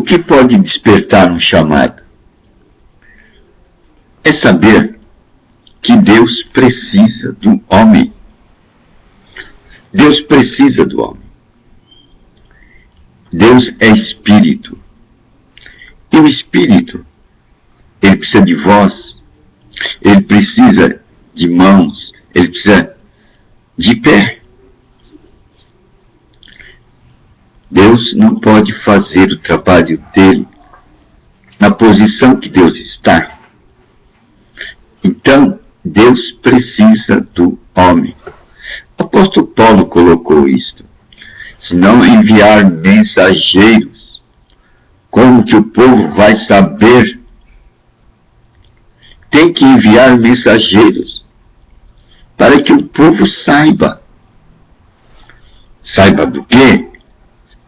O que pode despertar um chamado? É saber que Deus precisa do homem. Deus precisa do homem. Deus é espírito. E o espírito, ele precisa de voz, ele precisa de mãos, ele precisa de pé. Deus não pode fazer o trabalho dele na posição que Deus está. Então, Deus precisa do homem. O apóstolo Paulo colocou isto. Se não enviar mensageiros, como que o povo vai saber? Tem que enviar mensageiros para que o povo saiba. Saiba do quê?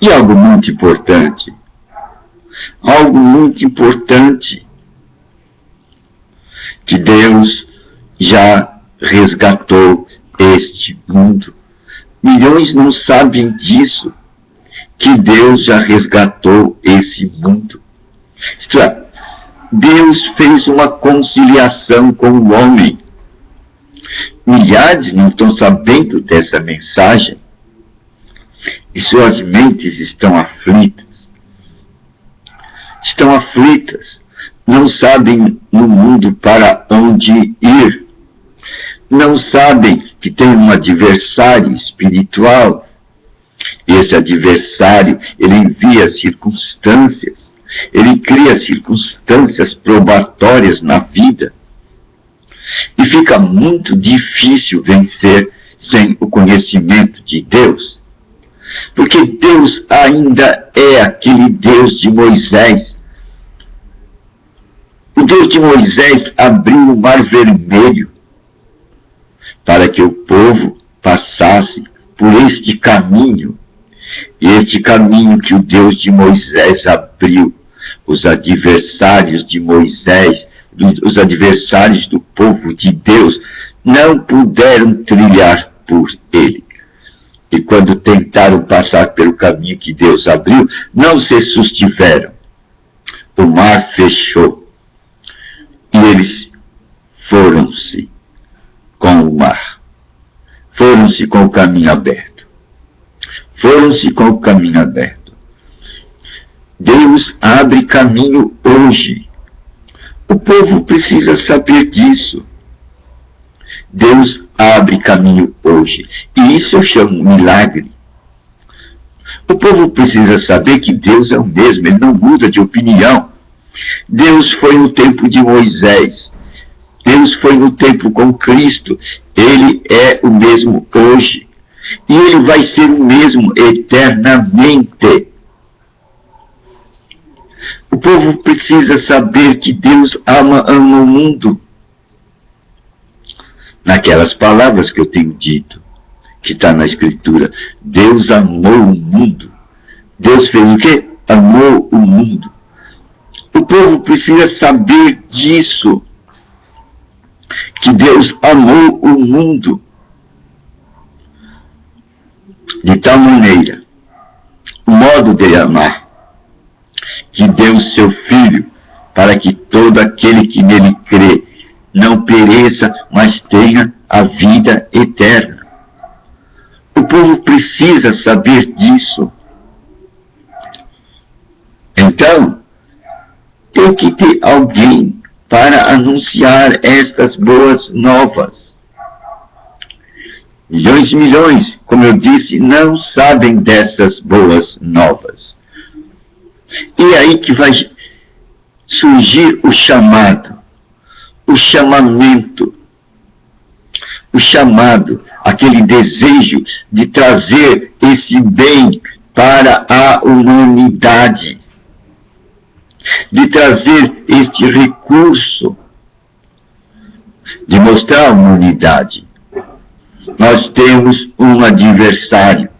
E algo muito importante. Algo muito importante. Que Deus já resgatou este mundo. Milhões não sabem disso, que Deus já resgatou esse mundo. Isto é, Deus fez uma conciliação com o homem. Milhares não estão sabendo dessa mensagem e suas mentes estão aflitas. Estão aflitas, não sabem no mundo para onde ir. Não sabem que tem um adversário espiritual. E esse adversário, ele envia circunstâncias, ele cria circunstâncias probatórias na vida. E fica muito difícil vencer sem o conhecimento de Deus. Porque Deus ainda é aquele Deus de Moisés. O Deus de Moisés abriu o Mar Vermelho para que o povo passasse por este caminho. E este caminho que o Deus de Moisés abriu, os adversários de Moisés, os adversários do povo de Deus, não puderam trilhar por ele. E quando tentaram passar pelo caminho que Deus abriu, não se sustiveram. O mar fechou. E eles foram-se com o mar. Foram-se com o caminho aberto. Foram-se com o caminho aberto. Deus abre caminho hoje. O povo precisa saber disso. Deus abre caminho hoje. E isso eu chamo milagre. O povo precisa saber que Deus é o mesmo, ele não muda de opinião. Deus foi no tempo de Moisés. Deus foi no tempo com Cristo. Ele é o mesmo hoje. E ele vai ser o mesmo eternamente. O povo precisa saber que Deus ama o mundo. Naquelas palavras que eu tenho dito, que está na Escritura. Deus amou o mundo. Deus fez o quê? Amou o mundo. O povo precisa saber disso. Que Deus amou o mundo. De tal maneira, o modo de amar, que deu seu Filho, para que todo aquele que nele crê não pereça, mas tenha a vida eterna. O povo precisa saber disso. Então, tem que ter alguém para anunciar estas boas novas. Milhões e milhões, como eu disse, não sabem dessas boas novas. E é aí que vai surgir o chamado, o chamamento, o chamado, aquele desejo de trazer esse bem para a humanidade, de trazer este recurso, de mostrar a humanidade. Nós temos um adversário.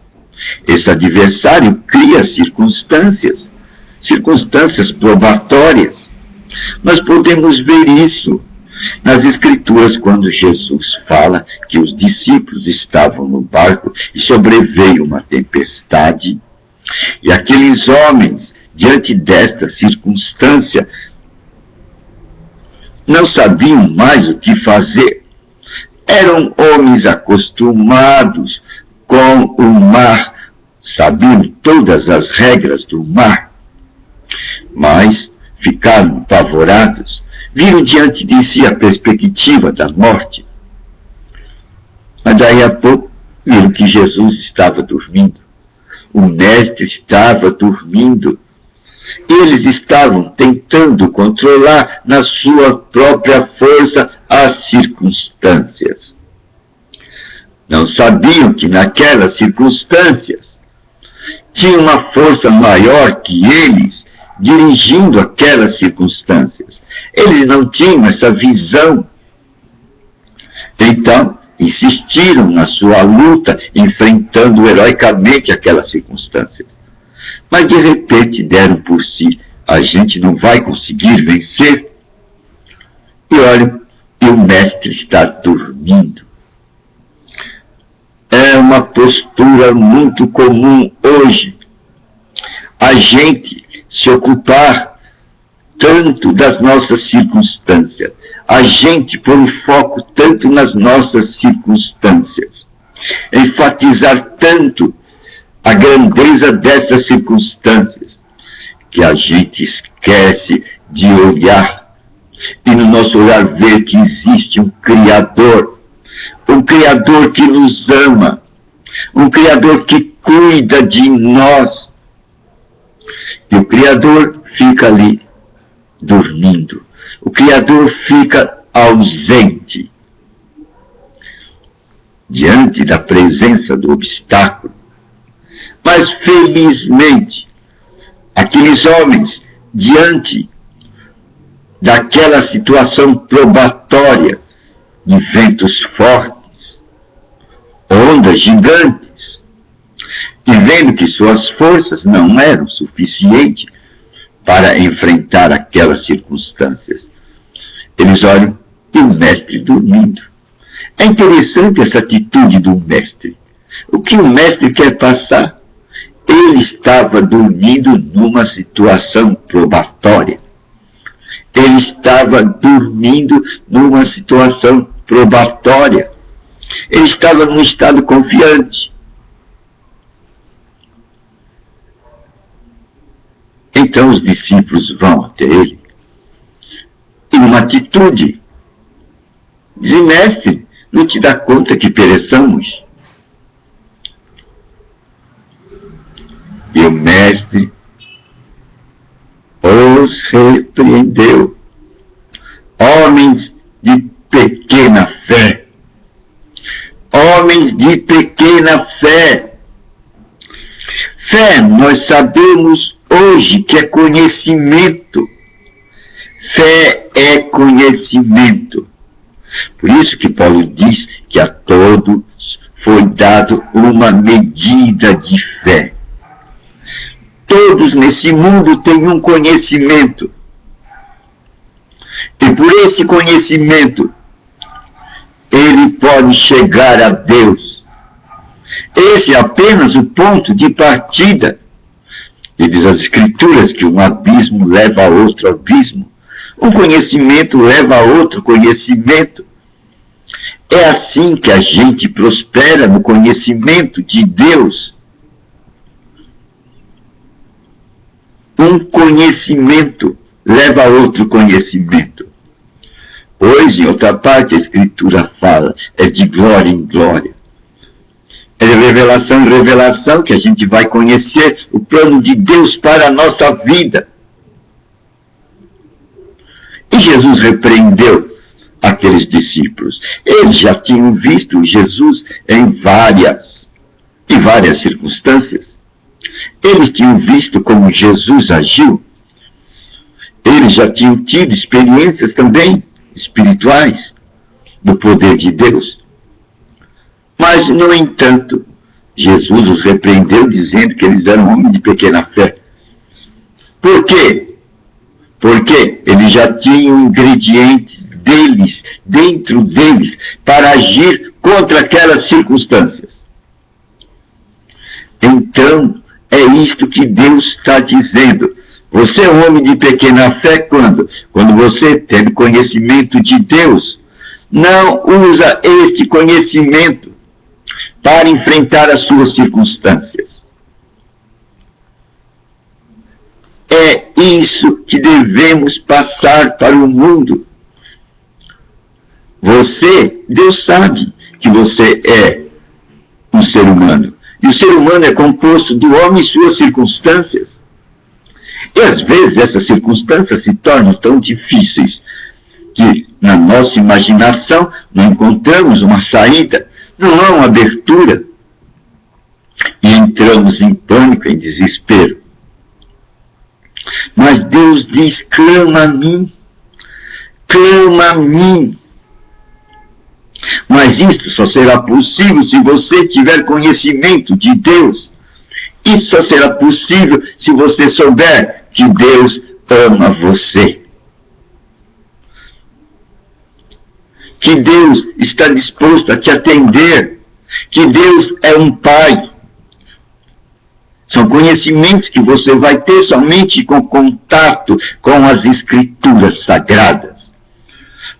Esse adversário cria circunstâncias probatórias. Nós podemos ver isso nas Escrituras, quando Jesus fala que os discípulos estavam no barco e sobreveio uma tempestade. E aqueles homens diante desta circunstância, não sabiam mais o que fazer. Eram homens acostumados com o mar, sabiam todas as regras do mar, mas ficaram apavorados, viram diante de si a perspectiva da morte. Mas daí a pouco viram que Jesus estava dormindo, o mestre estava dormindo. Eles estavam tentando controlar na sua própria força as circunstâncias. Não sabiam que naquelas circunstâncias tinha uma força maior que eles dirigindo aquelas circunstâncias. Eles não tinham essa visão. Então, insistiram na sua luta, enfrentando heroicamente aquelas circunstâncias. Mas de repente deram por si, a gente não vai conseguir vencer. E olha, e o mestre está dormindo. É uma postura muito comum hoje. A gente se ocupar tanto das nossas circunstâncias. A gente pôr o foco tanto nas nossas circunstâncias. Enfatizar tanto a grandeza dessas circunstâncias, que a gente esquece de olhar, e no nosso olhar ver que existe um Criador que nos ama, um Criador que cuida de nós, e o Criador fica ali, dormindo, o Criador fica ausente, diante da presença do obstáculo. Mas, felizmente, aqueles homens, diante daquela situação probatória de ventos fortes, ondas gigantes, e vendo que suas forças não eram suficientes para enfrentar aquelas circunstâncias, eles olham e o mestre dormindo. É interessante essa atitude do mestre. O que o mestre quer passar? Ele estava dormindo numa situação probatória. Ele estava dormindo numa situação probatória. Ele estava num estado confiante. Então os discípulos vão até ele e numa atitude dizem: mestre, não te dá conta que pereçamos? E o mestre os repreendeu. Homens de pequena fé. Homens de pequena fé. Fé, nós sabemos hoje que é conhecimento. Fé é conhecimento. Por isso que Paulo diz que a todos foi dado uma medida de fé. Todos nesse mundo têm um conhecimento. E por esse conhecimento, ele pode chegar a Deus. Esse é apenas o ponto de partida. E diz as Escrituras que um abismo leva a outro abismo. Um conhecimento leva a outro conhecimento. É assim que a gente prospera no conhecimento de Deus. Um conhecimento leva a outro conhecimento. Hoje, em outra parte, a Escritura fala, é de glória em glória. É de revelação em revelação que a gente vai conhecer o plano de Deus para a nossa vida. E Jesus repreendeu aqueles discípulos. Eles já tinham visto Jesus em várias circunstâncias. Eles tinham visto como Jesus agiu. Eles já tinham tido experiências também espirituais do poder de Deus. Mas, no entanto, Jesus os repreendeu dizendo que eles eram homens de pequena fé. Por quê? Porque eles já tinham ingredientes deles, dentro deles, para agir contra aquelas circunstâncias. Então, é isto que Deus está dizendo. Você é um homem de pequena fé quando? Quando você, tendo conhecimento de Deus, não usa este conhecimento para enfrentar as suas circunstâncias. É isso que devemos passar para o mundo. Deus sabe que você é um ser humano. E o ser humano é composto do homem e suas circunstâncias. E às vezes essas circunstâncias se tornam tão difíceis que na nossa imaginação não encontramos uma saída, não há uma abertura. E entramos em pânico, em desespero. Mas Deus diz, clama a mim, clama a mim. Mas isto só será possível se você tiver conhecimento de Deus. Isso só será possível se você souber que Deus ama você. Que Deus está disposto a te atender. Que Deus é um Pai. São conhecimentos que você vai ter somente com contato com as Escrituras Sagradas.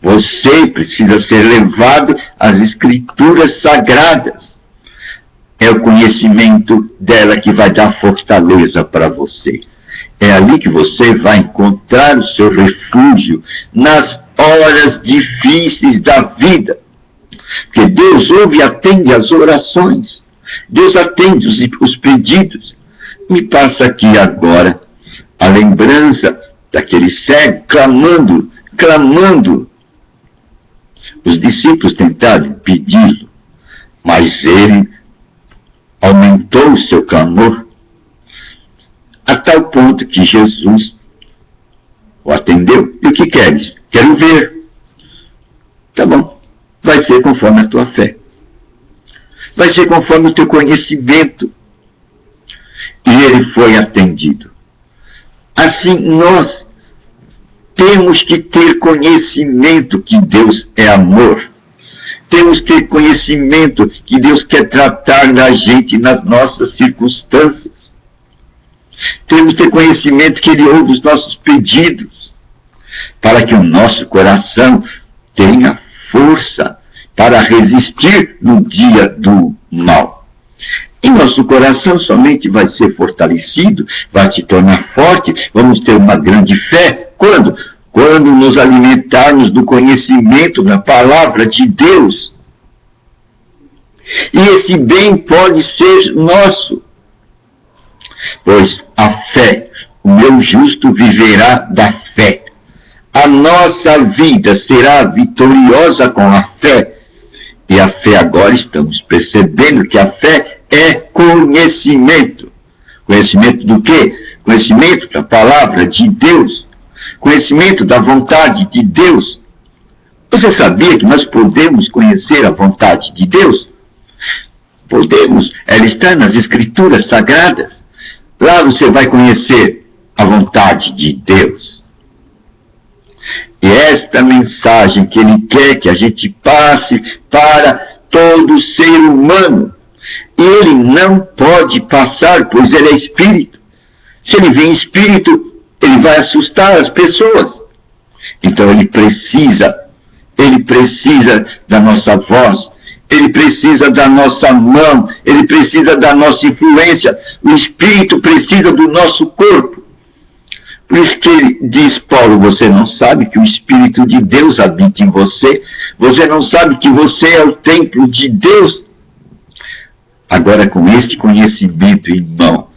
Você precisa ser levado às Escrituras Sagradas. É o conhecimento dela que vai dar fortaleza para você. É ali que você vai encontrar o seu refúgio nas horas difíceis da vida. Porque Deus ouve e atende as orações. Deus atende os pedidos. Me passa aqui agora a lembrança daquele cego clamando. Os discípulos tentaram impedi-lo, mas ele aumentou o seu clamor a tal ponto que Jesus o atendeu. E o que queres? Quero ver. Tá bom, vai ser conforme a tua fé. Vai ser conforme o teu conhecimento. E ele foi atendido. Assim, nós temos que ter conhecimento que Deus é amor. Temos que ter conhecimento que Deus quer tratar da gente nas nossas circunstâncias. Temos que ter conhecimento que Ele ouve os nossos pedidos, para que o nosso coração tenha força para resistir no dia do mal. E nosso coração somente vai ser fortalecido, vai se tornar forte, vamos ter uma grande fé. Quando? Quando nos alimentarmos do conhecimento da palavra de Deus. E esse bem pode ser nosso. Pois a fé, o meu justo viverá da fé. A nossa vida será vitoriosa com a fé. E a fé agora estamos percebendo que a fé é conhecimento. Conhecimento do quê? Conhecimento da palavra de Deus. Conhecimento da vontade de Deus. Você sabia que nós podemos conhecer a vontade de Deus? Podemos. Ela está nas Escrituras Sagradas. Lá você vai conhecer a vontade de Deus. E esta mensagem que Ele quer que a gente passe para todo ser humano. E Ele não pode passar, pois Ele é Espírito. Se Ele vem em Espírito, Ele vai assustar as pessoas. Então Ele precisa da nossa voz, Ele precisa da nossa mão, Ele precisa da nossa influência. O Espírito precisa do nosso corpo. Por isso que ele diz, Paulo, você não sabe que o Espírito de Deus habita em você? Você não sabe que você é o templo de Deus? Agora, com este conhecimento, irmão,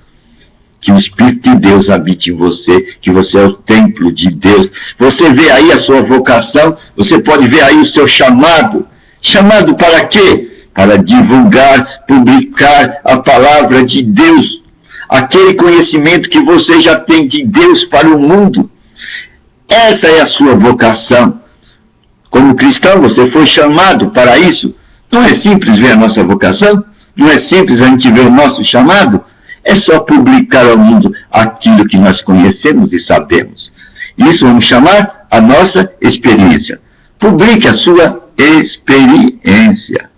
que o Espírito de Deus habite em você, que você é o templo de Deus, você vê aí a sua vocação, você pode ver aí o seu chamado. Chamado para quê? Para divulgar, publicar a palavra de Deus. Aquele conhecimento que você já tem de Deus para o mundo. Essa é a sua vocação. Como cristão, você foi chamado para isso. Não é simples ver a nossa vocação? Não é simples a gente ver o nosso chamado? É só publicar ao mundo aquilo que nós conhecemos e sabemos. Isso vamos chamar a nossa experiência. Publique a sua experiência.